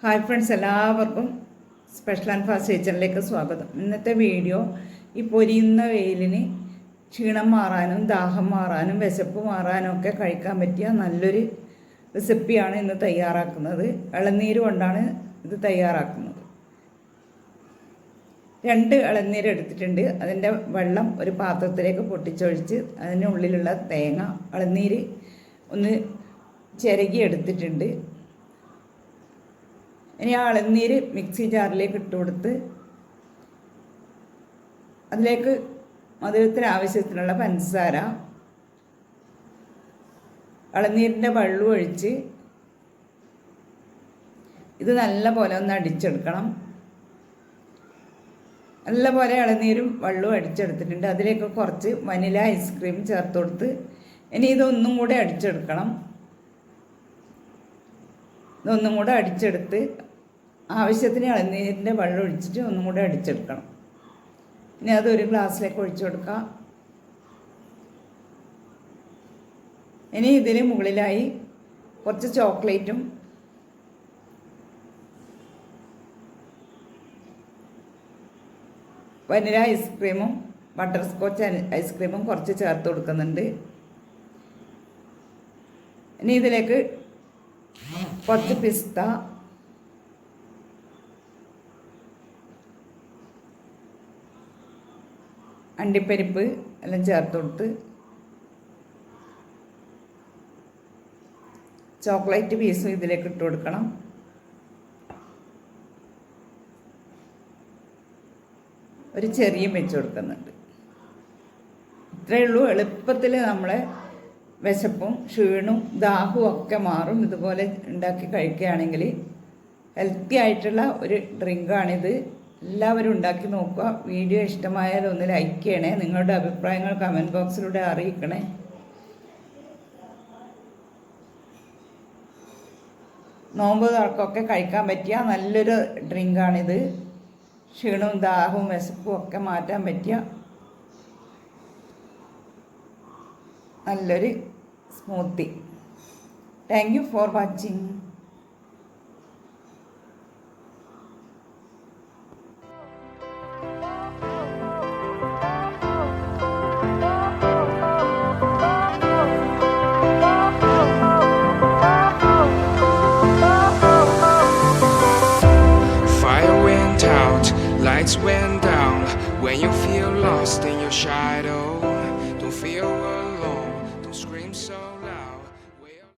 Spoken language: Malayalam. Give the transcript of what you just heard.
ഹായ് ഫ്രണ്ട്സ്, എല്ലാവർക്കും സ്പെഷ്യൽ ആൻഡ് ഫാസ്റ്റ് കിച്ചണിലേക്ക് സ്വാഗതം. ഇന്നത്തെ വീഡിയോ ഈ പൊരിയുന്ന വെയിലിന് ക്ഷീണം മാറാനും ദാഹം മാറാനും വിശപ്പ് മാറാനും ഒക്കെ കഴിക്കാൻ പറ്റിയ നല്ലൊരു റെസിപ്പിയാണ് ഇന്ന് തയ്യാറാക്കുന്നത്. ഇളനീര് കൊണ്ടാണ് ഇത് തയ്യാറാക്കുന്നത്. 2 ഇളനീര് എടുത്തിട്ടുണ്ട്. അതിൻ്റെ വെള്ളം ഒരു പാത്രത്തിലേക്ക് പൊട്ടിച്ചൊഴിച്ച് അതിനുള്ളിലുള്ള തേങ്ങ ഇളനീര് ഒന്ന് ചിരകി എടുത്തിട്ടുണ്ട്. ഇനി ആ ഇളനീര് മിക്സി ജാറിലേക്ക് ഇട്ട് കൊടുത്ത് അതിലേക്ക് മധുരത്തിന് ആവശ്യത്തിനുള്ള പഞ്ചസാര, ഇളനീരിൻ്റെ വെള്ളം ഒഴിച്ച് ഇത് നല്ല പോലെ ഒന്ന് അടിച്ചെടുക്കണം. നല്ല പോലെ ഇളനീരും വെള്ളവും അടിച്ചെടുത്തിട്ടുണ്ട്. അതിലേക്ക് കുറച്ച് വനില ഐസ്ക്രീം ചേർത്ത് കൊടുത്ത് ഇനി ഇതൊന്നും കൂടെ അടിച്ചെടുക്കണം. ഇതൊന്നും കൂടെ അടിച്ചെടുത്ത് ആവശ്യത്തിന് ഇളനീരിൻ്റെ വെള്ളം ഒഴിച്ചിട്ട് ഒന്നും കൂടെ അടിച്ചെടുക്കണം. ഇനി അതൊരു ഗ്ലാസ്സിലേക്ക് ഒഴിച്ചു കൊടുക്കാം. ഇനി ഇതിന് മുകളിലായി കുറച്ച് ചോക്ലേറ്റും വനില ഐസ്ക്രീമും ബട്ടർ സ്കോച്ച് ഐസ്ക്രീമും കുറച്ച് ചേർത്ത് കൊടുക്കുന്നുണ്ട്. ഇനി ഇതിലേക്ക് കുറച്ച് പിസ്ത, അണ്ടിപ്പരിപ്പ് എല്ലാം ചേർത്ത് കൊടുത്ത് ചോക്ലേറ്റ് പീസും ഇതിലേക്ക് ഇട്ട് കൊടുക്കണം. ഒരു ചെറിയും വെച്ച് കൊടുക്കുന്നുണ്ട്. ഇത്രയേ ഉള്ളൂ. എളുപ്പത്തിൽ നമ്മളെ വിശപ്പും ക്ഷീണവും ദാഹവും ഒക്കെ മാറും. ഇതുപോലെ ഉണ്ടാക്കി കഴിക്കുകയാണെങ്കിൽ ഹെൽത്തി ആയിട്ടുള്ള ഒരു ഡ്രിങ്കാണിത്. എല്ലാവരും ഉണ്ടാക്കി നോക്കുക. വീഡിയോ ഇഷ്ടമായാൽ ഒന്ന് ലൈക്ക് ചെയ്യണേ. നിങ്ങളുടെ അഭിപ്രായങ്ങൾ കമൻറ്റ് ബോക്സിലൂടെ അറിയിക്കണേ. നോമ്പ് തുറക്കൊക്കെ കഴിക്കാൻ പറ്റിയ നല്ലൊരു ഡ്രിങ്കാണിത്. ക്ഷീണവും ദാഹവും വിശപ്പും ഒക്കെ മാറ്റാൻ പറ്റിയ നല്ലൊരു smoothie. Thank you for watching. Lights went down when you feel lost in your shadow.